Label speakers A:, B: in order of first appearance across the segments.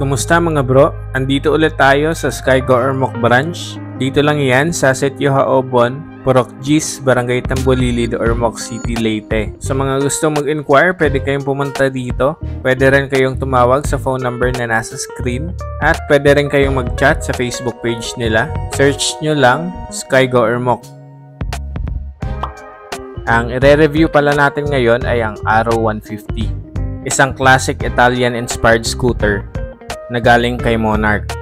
A: Kumusta mga bro? Andito ulit tayo sa Skygo Ormoc branch. Dito lang yan sa Sitio Haobon, Purok Gis, Barangay Tambolilid, Ormoc City, Leyte. Sa mga gustong mag-inquire, pwede kayong pumunta dito. Pwede rin kayong tumawag sa phone number na nasa screen. At pwede rin kayong mag-chat sa Facebook page nila. Search nyo lang Skygo Ormoc. Ang i-review pala natin ngayon ay ang Arrow 150. Isang classic Italian-inspired scooter na galing kay Monarch.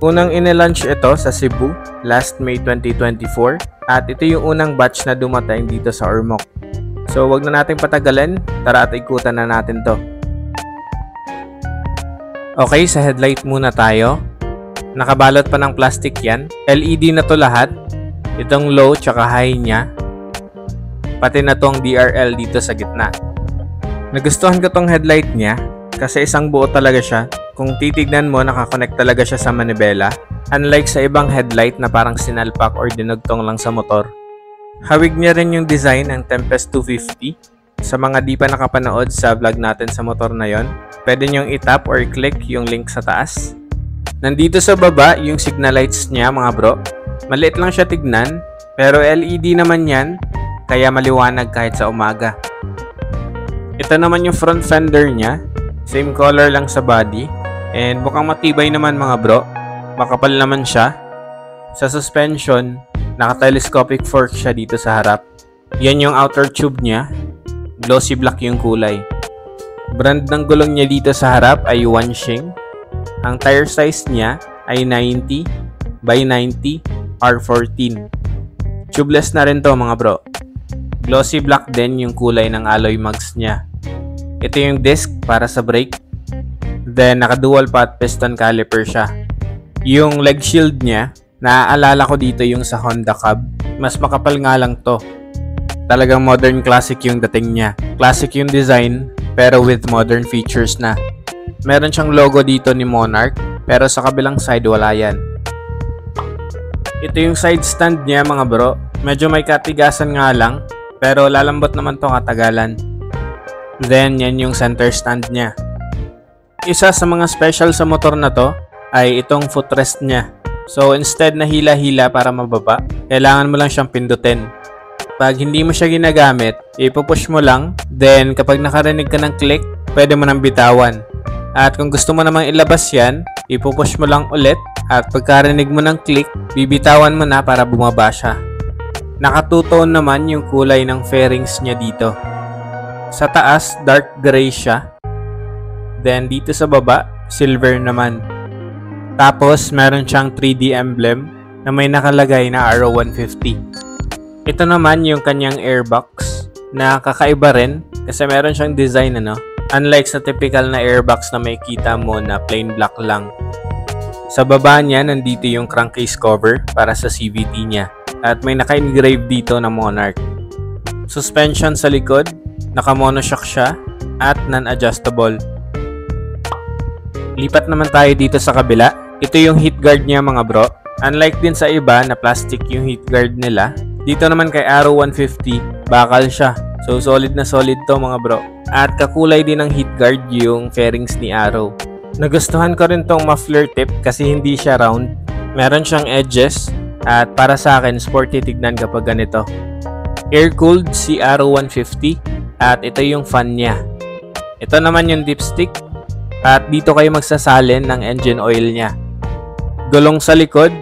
A: Unang inilaunch ito sa Cebu last May 2024 at ito yung unang batch na dumating dito sa Ormoc. So wag na nating patagalin, tara at ikutan na natin to. Okay, sa headlight muna tayo. Nakabalot pa ng plastic yan. LED na to lahat. Itong low tsaka high niya. Pati na tong DRL dito sa gitna. Nagustuhan ko tong headlight niya kasi isang buo talaga siya. Kung titignan mo, nakakonect talaga siya sa manibela. Unlike sa ibang headlight na parang sinalpak or dinugtong lang sa motor. Hawig niya rin yung design ng Tempest 250. Sa mga di pa nakapanood sa vlog natin sa motor na yon, pwede nyong itap or click yung link sa taas. Nandito sa baba yung signal lights niya mga bro. Maliit lang siya tignan, pero LED naman yan, kaya maliwanag kahit sa umaga. Ito naman yung front fender niya. Same color lang sa body. And mukhang matibay naman mga bro. Makapal naman siya. Sa suspension, naka-telescopic fork siya dito sa harap. Yan yung outer tube niya. Glossy black yung kulay. Brand ng gulong niya dito sa harap ay Wansheng. Ang tire size niya ay 90 by 90 R14. Tubeless na rin to mga bro. Glossy black din yung kulay ng alloy mugs niya. Ito yung disc para sa brake. Then, naka-dual pot piston caliper siya. Yung leg shield niya, naaalala ko dito yung sa Honda Cub. Mas makapal nga lang to. Talagang modern classic yung dating niya. Classic yung design, pero with modern features na. Meron siyang logo dito ni Monarch, pero sa kabilang side wala yan. Ito yung side stand niya mga bro. Medyo may katigasan nga lang, pero lalambot naman to katagalan. Then, yan yung center stand niya. Isa sa mga special sa motor na to ay itong footrest niya. So instead na hila-hila para mababa, kailangan mo lang siyang pindutin. Pag hindi mo siya ginagamit, ipupush mo lang, then kapag nakarinig ka ng click, pwede mo nang bitawan. At kung gusto mo namang ilabas yan, ipupush mo lang ulit, at pagkarinig mo ng click, bibitawan mo na para bumaba siya. Naka-two-tone naman yung kulay ng fairings niya dito. Sa taas, dark gray siya. Then dito sa baba, silver naman. Tapos meron siyang 3D emblem na may nakalagay na Arrow 150. Ito naman yung kanyang airbox na kakaiba rin kasi meron siyang design unlike sa typical na airbox na may kita mo na plain black lang. Sa baba niya nandito yung crankcase cover para sa CVT niya at may naka-engrave dito na Monarch. Suspension sa likod, naka-monoshock siya at non-adjustable. Lipat naman tayo dito sa kabila. Ito yung heat guard niya mga bro. Unlike din sa iba na plastic yung heat guard nila, dito naman kay Arrow 150, bakal siya. So solid na solid to mga bro. At kakulay din ng heat guard yung fairings ni Arrow. Nagustuhan ko rin tong muffler tip kasi hindi siya round. Meron siyang edges at para sa akin sporty tignan kapag ganito. Air-cooled si Arrow 150 at ito yung fan niya. Ito naman yung dipstick at dito kayo magsasalin ng engine oil niya. Gulong sa likod,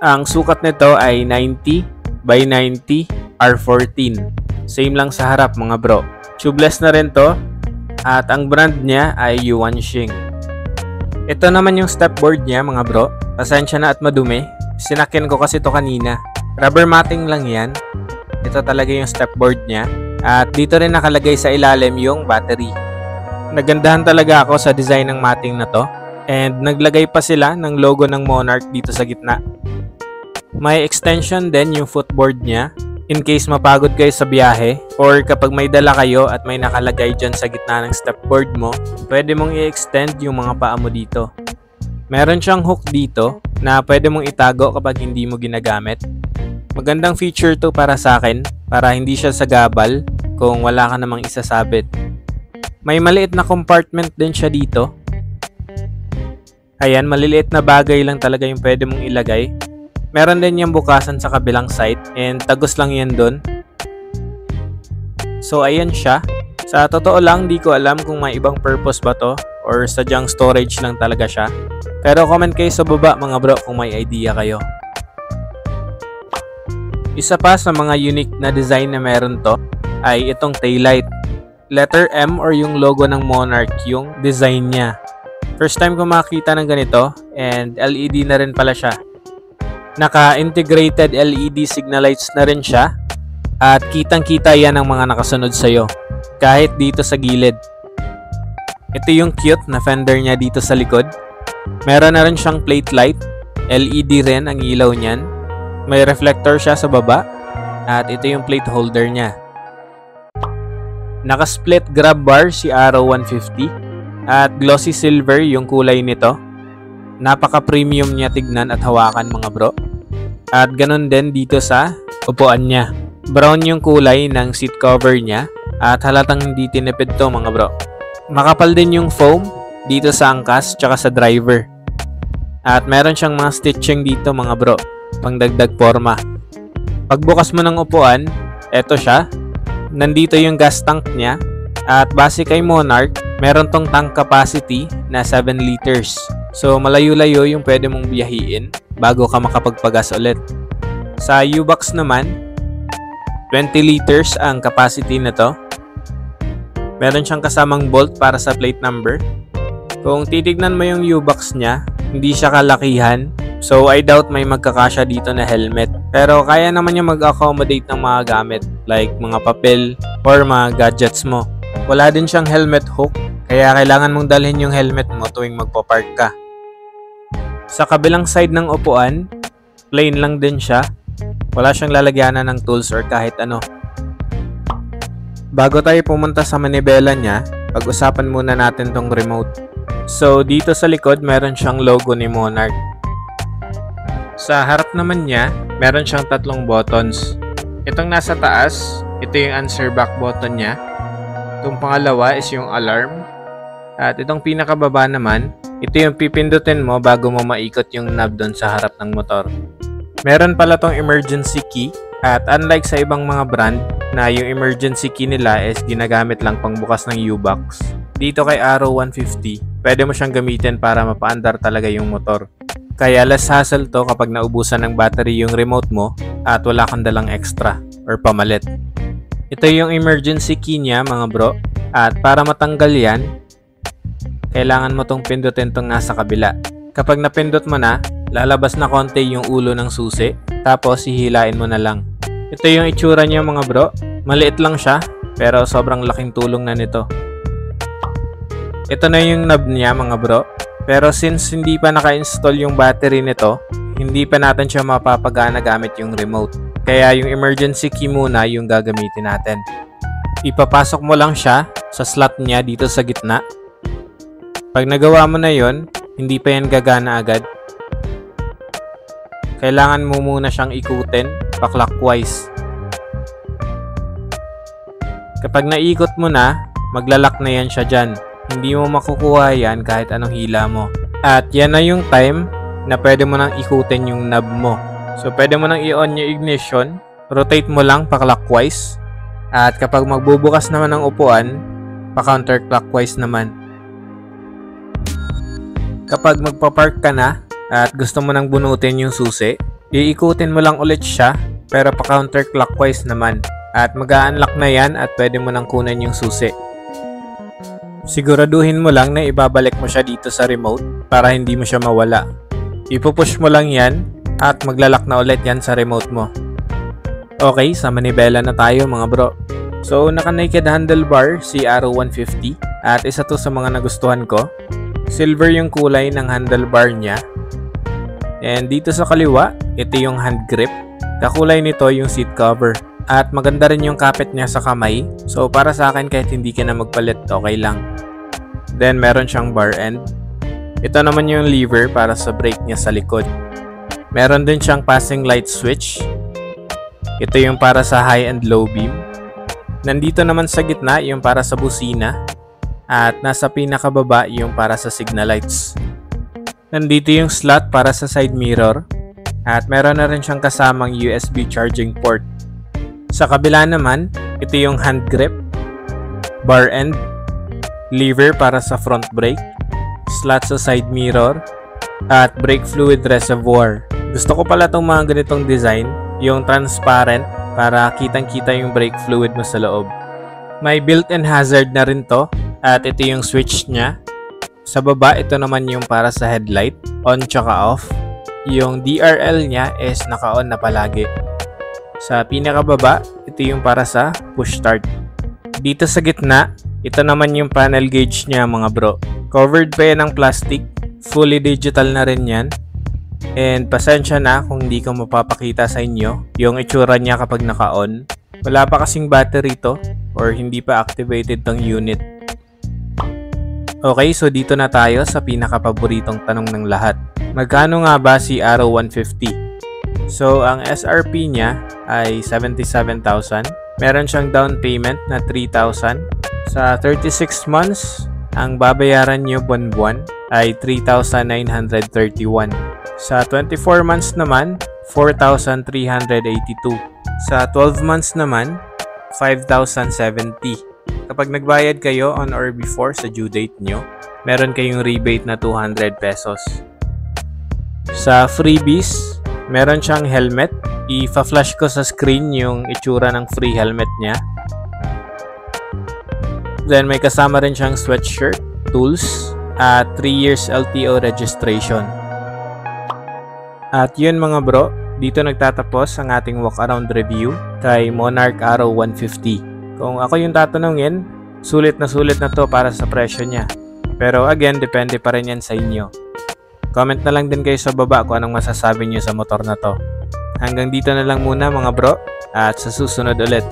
A: ang sukat nito ay 90 by 90 R14. Same lang sa harap mga bro. Tubeless na rin to at ang brand niya ay Yuanxing. Ito naman yung stepboard niya mga bro. Pasensya na at madumi. Sinakyan ko kasi to kanina. Rubber matting lang yan. Ito talaga yung stepboard niya. At dito rin nakalagay sa ilalim yung battery. Nagandahan talaga ako sa design ng matting na to. And naglagay pa sila ng logo ng Monarch dito sa gitna. May extension din yung footboard niya. In case mapagod kayo sa biyahe or kapag may dala kayo at may nakalagay dyan sa gitna ng stepboard mo, pwede mong i-extend yung mga paa mo dito. Meron siyang hook dito na pwede mong itago kapag hindi mo ginagamit. Magandang feature to para sa akin para hindi siya sagabal kung wala ka namang isasabit. May maliit na compartment din siya dito. Ayan, maliliit na bagay lang talaga yung pwede mong ilagay. Meron din yung bukasan sa kabilang side and tagos lang yan dun. So ayan siya. Sa totoo lang, di ko alam kung may ibang purpose ba to or sadyang storage lang talaga siya. Pero comment kayo sa baba mga bro kung may idea kayo. Isa pa sa mga unique na design na meron to ay itong taillight. Letter M or yung logo ng Monarch yung design niya. First time ko makita ng ganito and LED na rin pala siya. Naka-integrated LED signal lights na rin siya at kitang-kita yan ang mga nakasunod sa'yo kahit dito sa gilid. Ito yung cute na fender niya dito sa likod. Meron na rin siyang plate light, LED rin ang ilaw niyan. May reflector siya sa baba at ito yung plate holder niya. Naka-split grab bar si Arrow 150 at glossy silver yung kulay nito. Napaka-premium niya tignan at hawakan mga bro. At ganun din dito sa upuan niya. Brown yung kulay ng seat cover niya at halatang hindi tinipid to mga bro. Makapal din yung foam dito sa angkas tsaka sa driver. At meron siyang mga stitching dito mga bro, pangdagdag forma. Pagbukas mo ng upuan, eto siya. Nandito yung gas tank niya at base kay Monarch, meron tong tank capacity na 7 liters. So malayo-layo yung pwede mong biyahiin bago ka makapagpagas ulit. Sa U-Box naman, 20 liters ang capacity nito. Meron siyang kasamang bolt para sa plate number. Kung titignan mo yung U-Box niya, hindi siya kalakihan. So I doubt may magkakasya dito na helmet. Pero kaya naman niya mag-accommodate ng mga gamit like mga papel or mga gadgets mo. Wala din siyang helmet hook, kaya kailangan mong dalhin yung helmet mo tuwing magpo-park ka. Sa kabilang side ng upuan, plain lang din siya. Wala siyang lalagyanan ng tools or kahit ano. Bago tayo pumunta sa manibela niya, pag-usapan muna natin tong remote. So dito sa likod, meron siyang logo ni Monarch. Sa harap naman niya, meron siyang 3 buttons. Itong nasa taas, ito yung answer back button niya. Itong pangalawa is yung alarm. At itong pinakababa naman, ito yung pipindutin mo bago mo maikot yung knob doon sa harap ng motor. Meron pala tong emergency key at unlike sa ibang mga brand na yung emergency key nila is ginagamit lang pang bukas ng U-Box, dito kay Arrow 150, pwede mo siyang gamitin para mapaandar talaga yung motor. Kaya less hassle to kapag naubusan ng battery yung remote mo at wala kang dalang extra or pamalit. Ito yung emergency key niya mga bro at para matanggal yan, kailangan mo tong pindutin tong nasa kabila. Kapag napindot mo na, lalabas na konti yung ulo ng susi, tapos hihilain mo na lang. Ito yung itsura niya mga bro. Maliit lang siya, pero sobrang laking tulong na nito. Ito na yung knob niya mga bro. Pero since hindi pa naka-install yung battery nito, hindi pa natin siya mapapagana gamit yung remote. Kaya yung emergency key muna yung gagamitin natin. Ipapasok mo lang siya sa slot niya dito sa gitna. Pag nagawa mo na yon, hindi pa yan gagana agad. Kailangan mo muna siyang ikutin pa-clockwise. Kapag naikot mo na, maglalak na yan siya dyan. Hindi mo makukuha yan kahit anong hila mo. At yan na yung time na pwede mo nang ikutin yung knob mo. So pwede mo nang i-on yung ignition, rotate mo lang pa-clockwise. At kapag magbubukas naman ng upuan, pa-counterclockwise naman. Kapag magpa-park ka na at gusto mo nang bunutin yung susi, iikutin mo lang ulit siya pero pa-counterclockwise naman at mag-a-unlock na yan at pwede mo nang kunin yung susi. Siguraduhin mo lang na ibabalik mo siya dito sa remote para hindi mo siya mawala. Ipupush mo lang yan at maglalak na ulit yan sa remote mo. Okay, sa manibela na tayo mga bro. So naka-naked handlebar si Arrow 150 at isa to sa mga nagustuhan ko. Silver yung kulay ng handlebar niya. And dito sa kaliwa, ito yung hand grip. Kakulay nito yung seat cover. At maganda rin yung kapit niya sa kamay. So para sa akin kahit hindi ka na magpalit, okay lang. Then meron siyang bar end. Ito naman yung lever para sa brake niya sa likod. Meron din siyang passing light switch. Ito yung para sa high and low beam. Nandito naman sa gitna yung para sa busina. At nasa pinakababa yung para sa signal lights. Nandito yung slot para sa side mirror. At meron na rin siyang kasamang USB charging port. Sa kabila naman, ito yung hand grip, bar end, lever para sa front brake, slot sa side mirror, at brake fluid reservoir. Gusto ko pala itong mga ganitong design, yung transparent para kitang-kita yung brake fluid mo sa loob. May built-in hazard na rin to, at ito yung switch niya. Sa baba, ito naman yung para sa headlight, on tsaka off. Yung DRL niya is naka-on na palagi. Sa pinakababa, ito yung para sa push start. Dito sa gitna, ito naman yung panel gauge niya mga bro. Covered pa yan ng plastic, fully digital na rin yan. And pasensya na kung hindi ko mapapakita sa inyo yung itsura niya kapag naka-on. Wala pa kasing battery to or hindi pa activated tong unit. Okay, so dito na tayo sa pinakapaboritong tanong ng lahat. Magkano nga ba si Arrow 150? So, ang SRP niya ay 77,000. Meron siyang down payment na 3,000. Sa 36 months, ang babayaran nyo buwan-buwan ay 3,931. Sa 24 months naman, 4,382. Sa 12 months naman, 5,070. Kapag nagbayad kayo on or before sa due date nyo, meron kayong rebate na 200 pesos. Sa freebies, meron siyang helmet. I-flash ko sa screen yung itsura ng free helmet niya. Then may kasama rin siyang sweatshirt, tools, at 3 years LTO registration. At yun mga bro, dito nagtatapos ang ating walk around review kay Monarch Arrow 150. Kung ako yung tatanungin, sulit na to para sa presyo niya. Pero again, depende pa rin yan sa inyo. Comment na lang din kayo sa baba kung anong masasabi niyo sa motor na to. Hanggang dito na lang muna mga bro, at sa susunod ulit.